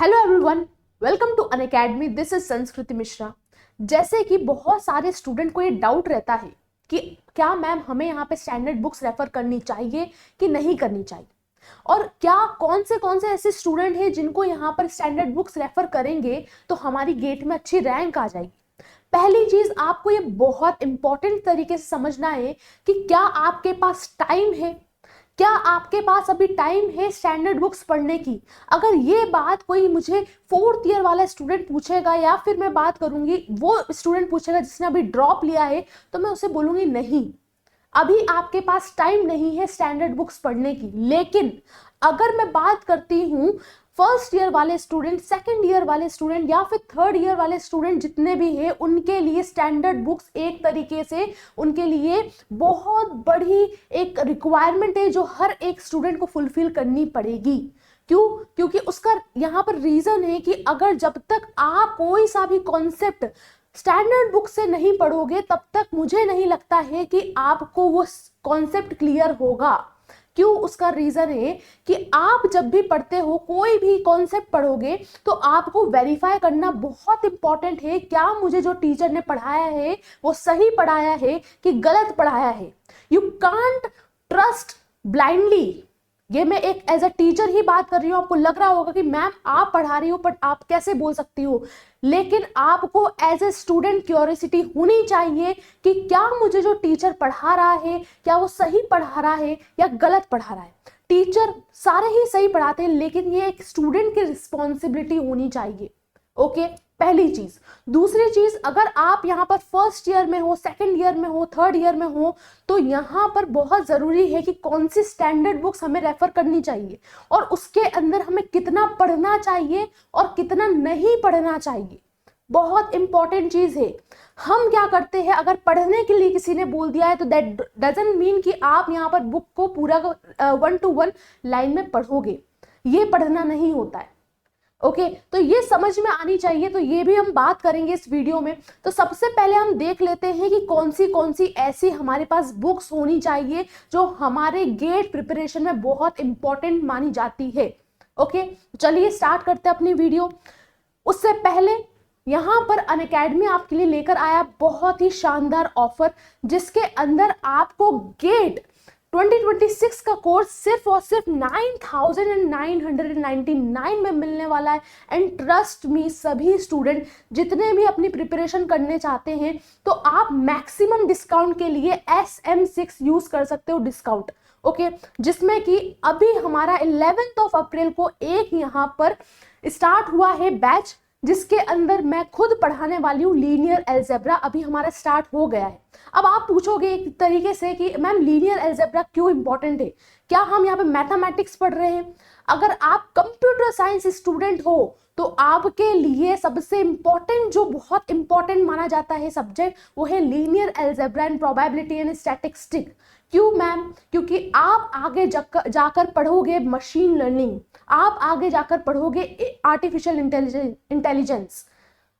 Hello everyone, welcome to Unacademy. This is Sanskriti Mishra. जैसे कि बहुत सारे स्टूडेंट को ये डाउट रहता है कि क्या मैम हमें यहाँ पे स्टैंडर्ड बुक्स रेफर करनी चाहिए कि नहीं करनी चाहिए, और क्या कौन से ऐसे स्टूडेंट हैं जिनको यहाँ पर स्टैंडर्ड बुक्स रेफर करेंगे तो हमारी गेट में अच्छी रैंक आ जाएगी। पहली चीज आपको ये बहुत इंपॉर्टेंट तरीके से समझना है कि क्या आपके पास टाइम है, क्या आपके पास अभी टाइम है स्टैंडर्ड बुक्स पढ़ने की। अगर ये बात कोई मुझे 4th ईयर वाला स्टूडेंट पूछेगा, या फिर मैं बात करूंगी वो स्टूडेंट पूछेगा जिसने अभी ड्रॉप लिया है, तो मैं उसे बोलूंगी नहीं, अभी आपके पास टाइम नहीं है स्टैंडर्ड बुक्स पढ़ने की। लेकिन अगर मैं बात करती हूँ 1st ईयर वाले स्टूडेंट, 2nd ईयर वाले स्टूडेंट, या फिर 3rd ईयर वाले स्टूडेंट जितने भी हैं, उनके लिए स्टैंडर्ड बुक्स एक तरीके से उनके लिए बहुत बड़ी एक रिक्वायरमेंट है जो हर एक स्टूडेंट को फुलफिल करनी पड़ेगी। क्यों? क्योंकि उसका यहाँ पर रीजन है कि अगर जब तक आप कोई सा भी कॉन्सेप्ट स्टैंडर्ड बुक से नहीं पढ़ोगे, तब तक मुझे नहीं लगता है कि आपको वो कॉन्सेप्ट क्लियर होगा। क्यों? उसका रीजन है कि आप जब भी पढ़ते हो, कोई भी कॉन्सेप्ट पढ़ोगे, तो आपको वेरीफाई करना बहुत इंपॉर्टेंट है, क्या मुझे जो टीचर ने पढ़ाया है वो सही पढ़ाया है कि गलत पढ़ाया है। You can't trust blindly. ये मैं एक एज अ टीचर ही बात कर रही हूँ। आपको लग रहा होगा कि मैम आप पढ़ा रही हो बट आप कैसे बोल सकती हो, लेकिन आपको एज ए स्टूडेंट क्यूरियोसिटी होनी चाहिए कि क्या मुझे जो टीचर पढ़ा रहा है क्या वो सही पढ़ा रहा है या गलत पढ़ा रहा है। टीचर सारे ही सही पढ़ाते हैं, लेकिन ये एक स्टूडेंट की रिस्पॉन्सिबिलिटी होनी चाहिए। ओके, पहली चीज। दूसरी चीज, अगर आप यहाँ पर 1st ईयर में हो, 2nd ईयर में हो, 3rd ईयर में हो, तो यहाँ पर बहुत जरूरी है कि कौन सी स्टैंडर्ड बुक्स हमें रेफर करनी चाहिए और उसके अंदर हमें कितना पढ़ना चाहिए और कितना नहीं पढ़ना चाहिए। बहुत इंपॉर्टेंट चीज है। हम क्या करते हैं, अगर पढ़ने के लिए किसी ने बोल दिया है तो दैट डजंट मीन कि आप यहाँ पर बुक को पूरा 1 to 1 लाइन में पढ़ोगे। ये पढ़ना नहीं होता है। ओके, तो ये समझ में आनी चाहिए। तो ये भी हम बात करेंगे इस वीडियो में। तो सबसे पहले हम देख लेते हैं कि कौन सी ऐसी हमारे पास बुक्स होनी चाहिए जो हमारे गेट प्रिपरेशन में बहुत इंपॉर्टेंट मानी जाती है। ओके, चलिए स्टार्ट करते हैं अपनी वीडियो। उससे पहले यहाँ पर अनअकैडमी आपके लिए लेकर आया बहुत ही शानदार ऑफर, जिसके अंदर आपको गेट 2026 का कोर्स सिर्फ और सिर्फ 9,999 में मिलने वाला है। एंड ट्रस्ट मी, सभी स्टूडेंट जितने भी अपनी प्रिपरेशन करने चाहते हैं, तो आप मैक्सिमम डिस्काउंट के लिए SM6 यूज कर सकते हो डिस्काउंट। ओके, जिसमें कि अभी हमारा 11 अप्रैल को एक यहाँ पर स्टार्ट हुआ है बैच, जिसके अंदर मैं खुद पढ़ाने वाली हूँ लीनियर अलजेब्रा। अभी हमारा स्टार्ट हो गया है। अब आप पूछोगे एक तरीके से कि मैम लीनियर अलजेब्रा क्यों इंपॉर्टेंट है, क्या हम यहाँ पे मैथमेटिक्स पढ़ रहे हैं? अगर आप कंप्यूटर साइंस स्टूडेंट हो तो आपके लिए सबसे इंपॉर्टेंट, जो बहुत इंपॉर्टेंट माना जाता है सब्जेक्ट, वो है linear algebra and probability and statistics. क्यों मैम? क्योंकि आप आगे जाकर पढ़ोगे मशीन लर्निंग, आप आगे जाकर पढ़ोगे आर्टिफिशियल इंटेलिजेंस।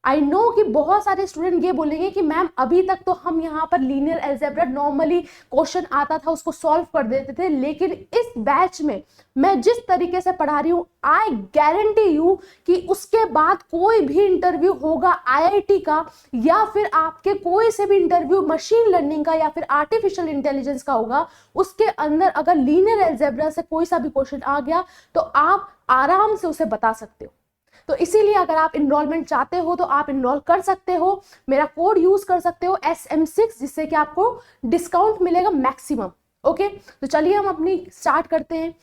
आई नो कि बहुत सारे स्टूडेंट ये बोलेंगे कि मैम अभी तक तो हम यहाँ पर लीनियर अलजेब्रा नॉर्मली क्वेश्चन आता था उसको सॉल्व कर देते थे, लेकिन इस बैच में मैं जिस तरीके से पढ़ा रही हूँ, आई गारंटी यू कि उसके बाद कोई भी इंटरव्यू होगा IIT का, या फिर आपके कोई से भी इंटरव्यू मशीन लर्निंग का या फिर आर्टिफिशियल इंटेलिजेंस का होगा, उसके अंदर अगर लीनियर अलजेब्रा से कोई सा भी क्वेश्चन आ गया तो आप आराम से उसे बता सकते हो। तो इसीलिए अगर आप इनरोलमेंट चाहते हो तो आप इनरोल कर सकते हो, मेरा कोड यूज कर सकते हो SM6, जिससे कि आपको डिस्काउंट मिलेगा मैक्सिमम। ओके, तो चलिए हम अपनी स्टार्ट करते हैं।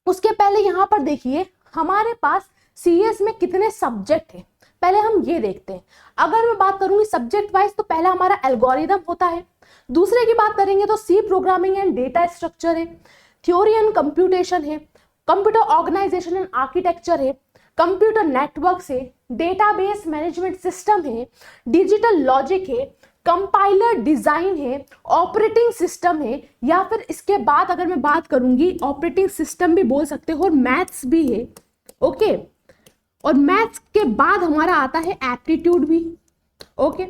उसके पहले यहाँ पर देखिए हमारे पास CS में कितने सब्जेक्ट हैं, पहले हम ये देखते हैं। अगर मैं बात करूंगी सब्जेक्ट वाइज, तो पहला हमारा एल्गोरिदम होता है। दूसरे की बात करेंगे तो C programming and data structure है, थ्योरी एंड कंप्यूटेशन है, कंप्यूटर ऑर्गेनाइजेशन एंड आर्किटेक्चर है, कंप्यूटर नेटवर्क है, डेटाबेस मैनेजमेंट सिस्टम है, डिजिटल लॉजिक है, कंपाइलर डिजाइन है, ऑपरेटिंग सिस्टम है, या फिर इसके बाद अगर मैं बात करूंगी ऑपरेटिंग सिस्टम भी बोल सकते हो, और मैथ्स भी है। ओके, और मैथ्स के बाद हमारा आता है एप्टीट्यूड भी। ओके,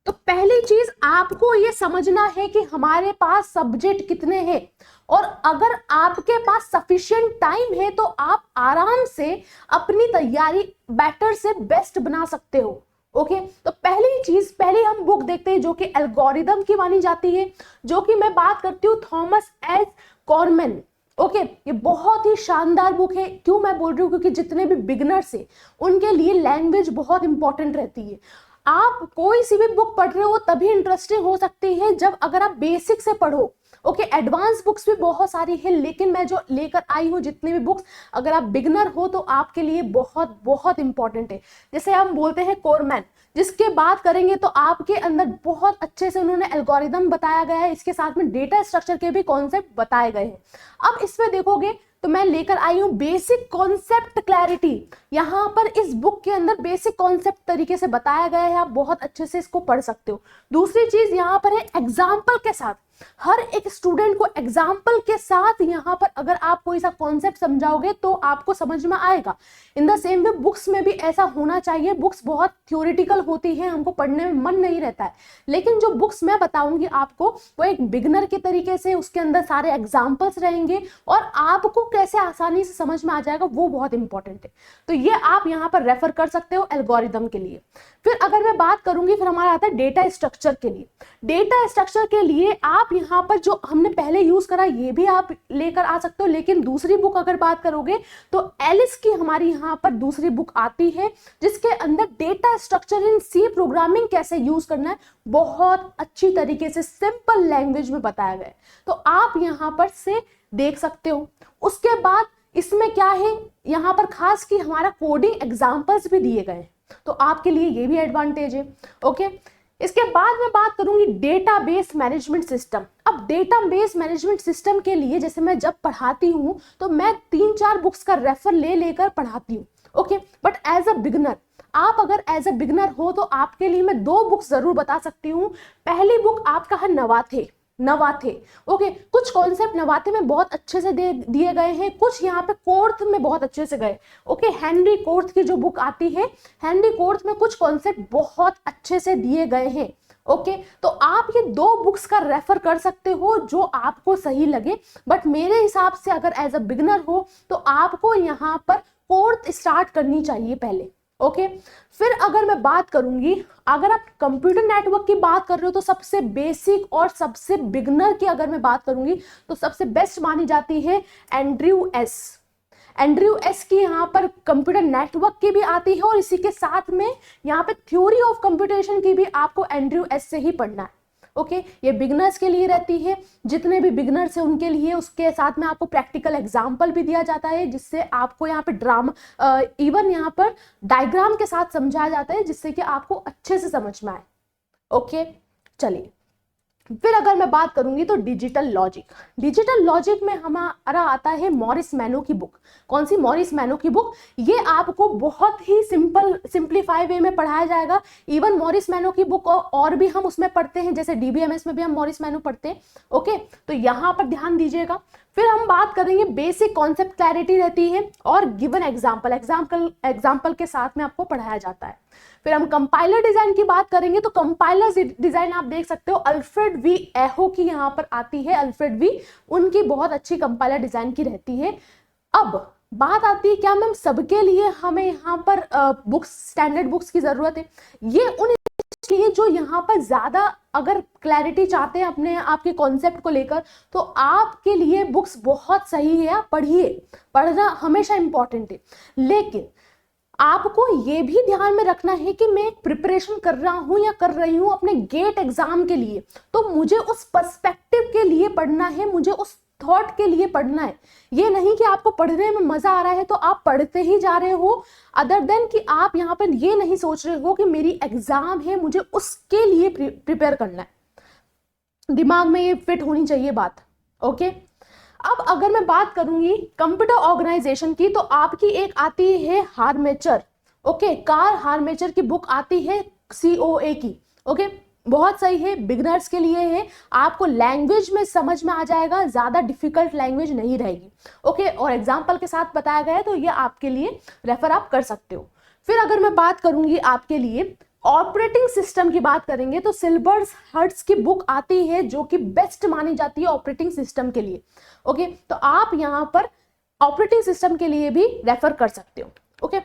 तो पहली चीज आपको ये समझना है कि हमारे पास सब्जेक्ट कितने हैं, और अगर आपके पास सफिशिएंट टाइम है तो आप आराम से अपनी तैयारी बेटर से बेस्ट बना सकते हो। ओके, तो पहली चीज, पहले हम बुक देखते हैं जो कि एल्गोरिदम की मानी जाती है, जो कि मैं बात करती हूँ थॉमस एच कॉरमैन। ओके, ये बहुत ही शानदार बुक है। क्यों मैं बोल रही हूँ, क्योंकि जितने भी बिगनर्स हैं उनके लिए लैंग्वेज बहुत इंपॉर्टेंट रहती है। आप कोई सी भी बुक पढ़ रहे हो तभी इंटरेस्टिंग हो सकती है जब अगर आप बेसिक से पढ़ो। ओके, एडवांस बुक्स भी बहुत सारी है, लेकिन मैं जो लेकर आई हूँ जितनी भी बुक्स, अगर आप बिगनर हो तो आपके लिए बहुत बहुत इंपॉर्टेंट है। जैसे हम बोलते हैं कोरमैन, जिसके बात करेंगे तो आपके अंदर बहुत अच्छे से उन्होंने एल्गोरिदम बताया गया है, इसके साथ में डेटा स्ट्रक्चर के भी कॉन्सेप्ट बताए गए हैं। अब इसमें देखोगे तो मैं लेकर आई हूं बेसिक कॉन्सेप्ट क्लैरिटी। यहां पर इस बुक के अंदर बेसिक कॉन्सेप्ट तरीके से बताया गया है, आप बहुत अच्छे से इसको पढ़ सकते हो। दूसरी चीज यहां पर है एग्जाम्पल के साथ, हर एक स्टूडेंट को एग्जाम्पल के साथ यहां पर अगर आप कोई सा कॉन्सेप्ट समझाओगे तो आपको समझ में आएगा। In the same way books में भी ऐसा होना चाहिए। बुक्स बहुत थ्योरेटिकल होती है, हमको पढ़ने में मन नहीं रहता है, लेकिन जो बुक्स मैं बताऊंगी आपको वो एक बिगनर के तरीके से, उसके अंदर सारे एग्जाम्पल्स रहेंगे और आपको कैसे आसानी से समझ में आ जाएगा, वो बहुत इंपॉर्टेंट है। तो ये आप यहाँ पर रेफर कर सकते हो एल्गोरिदम के लिए। फिर अगर मैं बात करूंगी, फिर हमारा आता है डेटा स्ट्रक्चर के लिए। डेटा स्ट्रक्चर के लिए आप यहाँ पर जो हमने पहले यूज करा ये भी आप लेकर आ सकते हो, लेकिन दूसरी बुक अगर बात करोगे तो एलिस की हमारी यहाँ पर दूसरी बुक आती है, जिसके अंदर data structure in C programming कैसे यूज करना है बहुत अच्छी तरीके से सिंपल लैंग्वेज में बताया गया है, तो आप यहाँ पर से देख सकते हो। उसके बाद इसमें क्या है, यहाँ पर खास की हमारा कोडिंग एग्जाम्पल्स भी दिए गए हैं, तो आपके लिए ये भी एडवांटेज है। ओके, इसके बाद मैं बात करूंगी डेटाबेस मैनेजमेंट सिस्टम। अब डेटाबेस मैनेजमेंट सिस्टम के लिए जैसे मैं जब पढ़ाती हूँ तो मैं 3-4 बुक्स का रेफर ले लेकर पढ़ाती हूँ। Okay, but as a beginner, आप अगर एज अ बिगनर हो तो आपके लिए मैं 2 बुक्स जरूर बता सकती हूँ। पहली बुक आपका है नवाथे। ओके, कुछ कॉन्सेप्ट नवाथे में बहुत अच्छे से दिए गए हैं, कुछ यहाँ पे कोर्थ में बहुत अच्छे से गए। ओके, हेनरी कोर्थ की जो बुक आती है, हेनरी कोर्थ में कुछ कॉन्सेप्ट बहुत अच्छे से दिए गए हैं। ओके, तो आप ये 2 बुक्स का रेफर कर सकते हो जो आपको सही लगे, बट मेरे हिसाब से अगर एज अ बिगनर हो तो आपको यहाँ पर कोर्थ स्टार्ट करनी चाहिए पहले। ओके, फिर अगर मैं बात करूंगी, अगर आप कंप्यूटर नेटवर्क की बात कर रहे हो तो सबसे बेसिक और सबसे बिगनर की अगर मैं बात करूंगी तो सबसे बेस्ट मानी जाती है एंड्रयू एस की यहाँ पर कंप्यूटर नेटवर्क की भी आती है, और इसी के साथ में यहाँ पे थ्योरी ऑफ कंप्यूटेशन की भी आपको एंड्रयू एस से ही पढ़ना है। ओके, ये बिगनर्स के लिए रहती है, जितने भी बिगनर्स हैं उनके लिए। उसके साथ में आपको प्रैक्टिकल एग्जाम्पल भी दिया जाता है, जिससे आपको यहाँ पे ड्रामा इवन यहाँ पर डायग्राम के साथ समझाया जाता है, जिससे कि आपको अच्छे से समझ में आए। ओके, चलिए फिर अगर मैं बात करूंगी तो डिजिटल लॉजिक में हमारा आता है मॉरिस मैनो की बुक। कौन सी? मॉरिस मैनो की बुक। ये आपको बहुत ही सिंप्लीफाई वे में पढ़ाया जाएगा। इवन मॉरिस मैनो की बुक और भी हम उसमें पढ़ते हैं, जैसे डीबीएमएस में भी हम मॉरिस मैनो पढ़ते हैं। ओके, तो यहाँ पर ध्यान दीजिएगा। फिर हम बात करेंगे बेसिक कॉन्सेप्ट क्लैरिटी रहती है, और गिवन एग्जाम्पल के साथ में आपको पढ़ाया जाता है। फिर हम कंपाइलर डिजाइन की बात करेंगे तो कंपाइलर डिजाइन आप देख सकते हो अल्फ्रेड वी एहो की यहाँ पर आती है। अल्फ्रेड वी, उनकी बहुत अच्छी कंपाइलर डिजाइन की रहती है। अब बात आती है क्या मैम सबके लिए हमें यहाँ पर बुक्स, स्टैंडर्ड बुक्स की जरूरत है? ये उन लिए जो यहाँ पर ज्यादा अगर क्लैरिटी चाहते हैं अपने आपके कॉन्सेप्ट को लेकर, तो आपके लिए बुक्स बहुत सही है, आप पढ़िए। पढ़ना हमेशा इंपॉर्टेंट है, लेकिन आपको ये भी ध्यान में रखना है कि मैं प्रिपरेशन कर रहा हूं या कर रही हूं अपने गेट एग्जाम के लिए, तो मुझे उस पर्सपेक्टिव के लिए पढ़ना है, मुझे उस थॉट के लिए पढ़ना है। ये नहीं कि आपको पढ़ने में मजा आ रहा है तो आप पढ़ते ही जा रहे हो, अदर देन कि आप यहाँ पर ये नहीं सोच रहे हो कि मेरी एग्जाम है, मुझे उसके लिए प्रिपेयर करना है। दिमाग में ये फिट होनी चाहिए बात। ओके, अब अगर मैं बात करूंगी कंप्यूटर ऑर्गेनाइजेशन की, तो आपकी एक आती है हार्मेचर। ओके, कार्ल हार्मेचर की बुक आती है COA की। ओके, बहुत सही है, बिगनर्स के लिए है, आपको लैंग्वेज में समझ में आ जाएगा, ज्यादा डिफिकल्ट लैंग्वेज नहीं रहेगी। ओके, और एग्जाम्पल के साथ बताया गया है, तो ये आपके लिए रेफर आप कर सकते हो। फिर अगर मैं बात करूंगी आपके लिए ऑपरेटिंग सिस्टम की बात करेंगे तो सिल्बर्स हर्ट्ज की बुक आती है जो कि बेस्ट मानी जाती है ऑपरेटिंग सिस्टम के लिए। ओके, तो आप यहाँ पर ऑपरेटिंग सिस्टम के लिए भी रेफर कर सकते हो। ओके,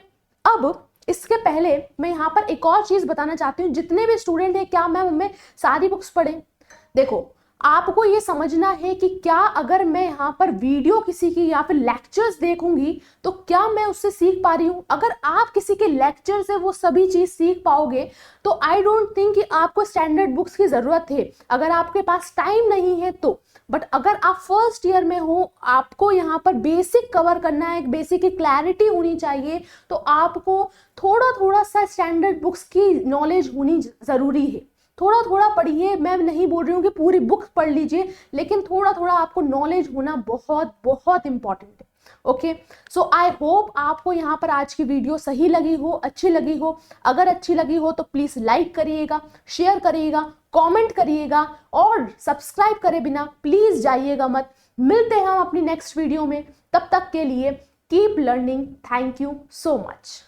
अब इसके पहले मैं यहाँ पर एक और चीज बताना चाहती हूँ, जितने भी स्टूडेंट हैं क्या मैम हमें सारी बुक्स पढ़ें? देखो, आपको ये समझना है कि क्या अगर मैं यहाँ पर वीडियो किसी की या फिर लेक्चर्स देखूंगी तो क्या मैं उससे सीख पा रही हूँ? अगर आप किसी के लेक्चर से वो सभी चीज सीख पाओगे तो आई डोंट थिंक कि आपको स्टैंडर्ड बुक्स की जरूरत है, अगर आपके पास टाइम नहीं है तो। बट अगर आप फर्स्ट ईयर में हो, आपको यहाँ पर बेसिक कवर करना है, एक बेसिक की क्लैरिटी होनी चाहिए, तो आपको थोड़ा थोड़ा सा स्टैंडर्ड बुक्स की नॉलेज होनी जरूरी है। थोड़ा थोड़ा पढ़िए, मैं नहीं बोल रही हूँ कि पूरी बुक पढ़ लीजिए, लेकिन थोड़ा थोड़ा आपको नॉलेज होना बहुत बहुत इंपॉर्टेंट है। ओके, सो आई होप आपको यहाँ पर आज की वीडियो सही लगी हो, अच्छी लगी हो। अगर अच्छी लगी हो तो प्लीज लाइक करिएगा, शेयर करिएगा, कमेंट करिएगा और सब्सक्राइब करे बिना प्लीज जाइएगा मत। मिलते हैं हम अपनी नेक्स्ट वीडियो में, तब तक के लिए keep learning. Thank you so much.